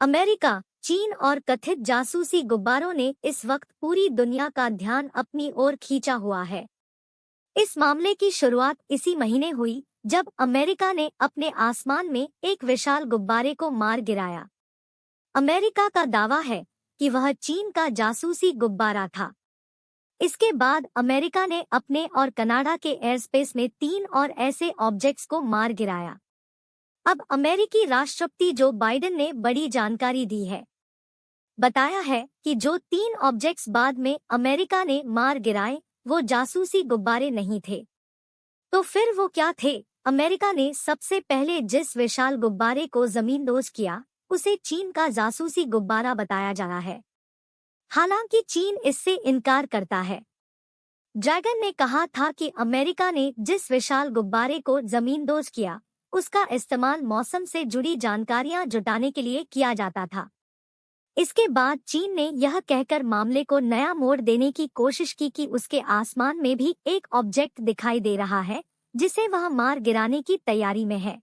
America, चीन और कथित जासूसी गुब्बारों ने इस वक्त पूरी दुनिया का ध्यान अपनी ओर खींचा हुआ है। इस मामले की शुरुआत इसी महीने हुई जब अमेरिका ने अपने आसमान में एक विशाल गुब्बारे को मार गिराया। अमेरिका का दावा है कि वह चीन का जासूसी गुब्बारा था। इसके बाद अमेरिका ने अपने और कनाडा के एयरस्पेस में 3 और ऐसे ऑब्जेक्ट्स को मार गिराया। अब अमेरिकी राष्ट्रपति जो बाइडेन ने बड़ी जानकारी दी है। बताया है कि जो 3 ऑब्जेक्ट्स बाद में अमेरिका ने मार गिराए वो जासूसी गुब्बारे नहीं थे। तो फिर वो क्या थे? अमेरिका ने सबसे पहले जिस विशाल गुब्बारे को जमींदोज किया उसे चीन का जासूसी गुब्बारा बताया जा रहा है। हालांकि चीन इससे इनकार करता है। ड्रैगन ने कहा था कि अमेरिका ने जिस विशाल गुब्बारे को जमींदोज किया उसका इस्तेमाल मौसम से जुड़ी जानकारियां जुटाने के लिए किया जाता था। इसके बाद चीन ने यह कहकर मामले को नया मोड़ देने की कोशिश की कि उसके आसमान में भी एक ऑब्जेक्ट दिखाई दे रहा है जिसे वह मार गिराने की तैयारी में है।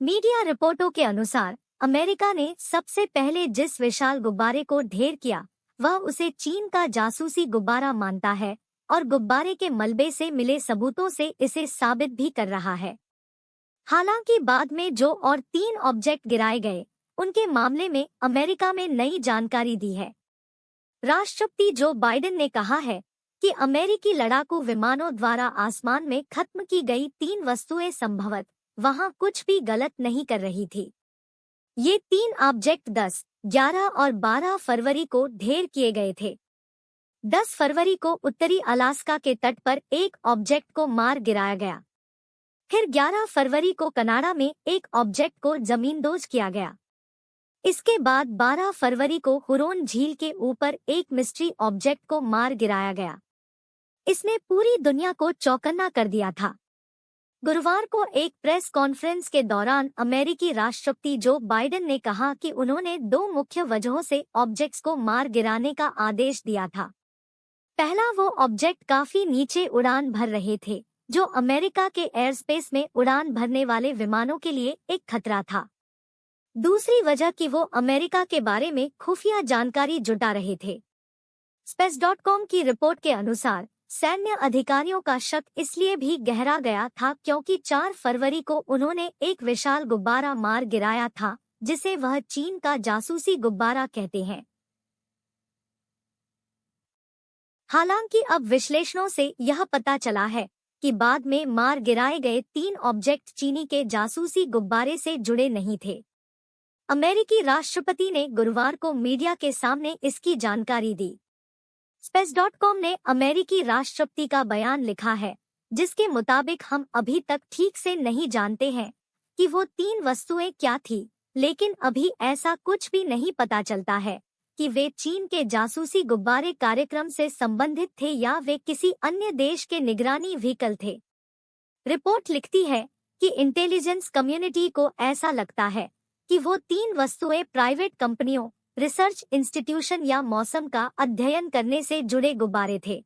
मीडिया रिपोर्टों के अनुसार अमेरिका ने सबसे पहले जिस विशाल गुब्बारे को ढेर किया वह उसे चीन का जासूसी गुब्बारा मानता है और गुब्बारे के मलबे से मिले सबूतों से इसे साबित भी कर रहा है। हालांकि बाद में जो और 3 ऑब्जेक्ट गिराए गए उनके मामले में अमेरिका में नई जानकारी दी है। राष्ट्रपति जो बाइडेन ने कहा है कि अमेरिकी लड़ाकू विमानों द्वारा आसमान में खत्म की गई 3 वस्तुएं संभवत वहां कुछ भी गलत नहीं कर रही थी। ये 3 ऑब्जेक्ट 10, 11 और 12 फरवरी को ढेर किए गए थे। 10 फरवरी को उत्तरी अलास्का के तट पर एक ऑब्जेक्ट को मार गिराया गया। फिर 11 फरवरी को कनाडा में एक ऑब्जेक्ट को जमींदोज किया गया। इसके बाद 12 फरवरी को हुरोन झील के ऊपर एक मिस्ट्री ऑब्जेक्ट को मार गिराया गया। इसने पूरी दुनिया को चौकन्ना कर दिया था। गुरुवार को एक प्रेस कॉन्फ्रेंस के दौरान अमेरिकी राष्ट्रपति जो बाइडेन ने कहा कि उन्होंने 2 मुख्य वजहों से ऑब्जेक्ट्स को मार गिराने का आदेश दिया था। पहला, वो ऑब्जेक्ट काफी नीचे उड़ान भर रहे थे जो अमेरिका के एयरस्पेस में उड़ान भरने वाले विमानों के लिए एक खतरा था। दूसरी वजह कि वो अमेरिका के बारे में खुफिया जानकारी जुटा रहे थे। स्पेस.com की रिपोर्ट के अनुसार सैन्य अधिकारियों का शक इसलिए भी गहरा गया था क्योंकि 4 फरवरी को उन्होंने एक विशाल गुब्बारा मार गिराया था जिसे वह चीन का जासूसी गुब्बारा कहते हैं। हालांकि अब विश्लेषणों से यह पता चला है कि बाद में मार गिराए गए 3 ऑब्जेक्ट चीनी के जासूसी गुब्बारे से जुड़े नहीं थे। अमेरिकी राष्ट्रपति ने गुरुवार को मीडिया के सामने इसकी जानकारी दी। स्पेस.com ने अमेरिकी राष्ट्रपति का बयान लिखा है जिसके मुताबिक हम अभी तक ठीक से नहीं जानते हैं कि वो 3 वस्तुएं क्या थी, लेकिन अभी ऐसा कुछ भी नहीं पता चलता है कि वे चीन के जासूसी गुब्बारे कार्यक्रम से संबंधित थे या वे किसी अन्य देश के निगरानी व्हीकल थे। रिपोर्ट लिखती है कि इंटेलिजेंस कम्युनिटी को ऐसा लगता है कि वो 3 वस्तुएं प्राइवेट कंपनियों, रिसर्च इंस्टीट्यूशन या मौसम का अध्ययन करने से जुड़े गुब्बारे थे।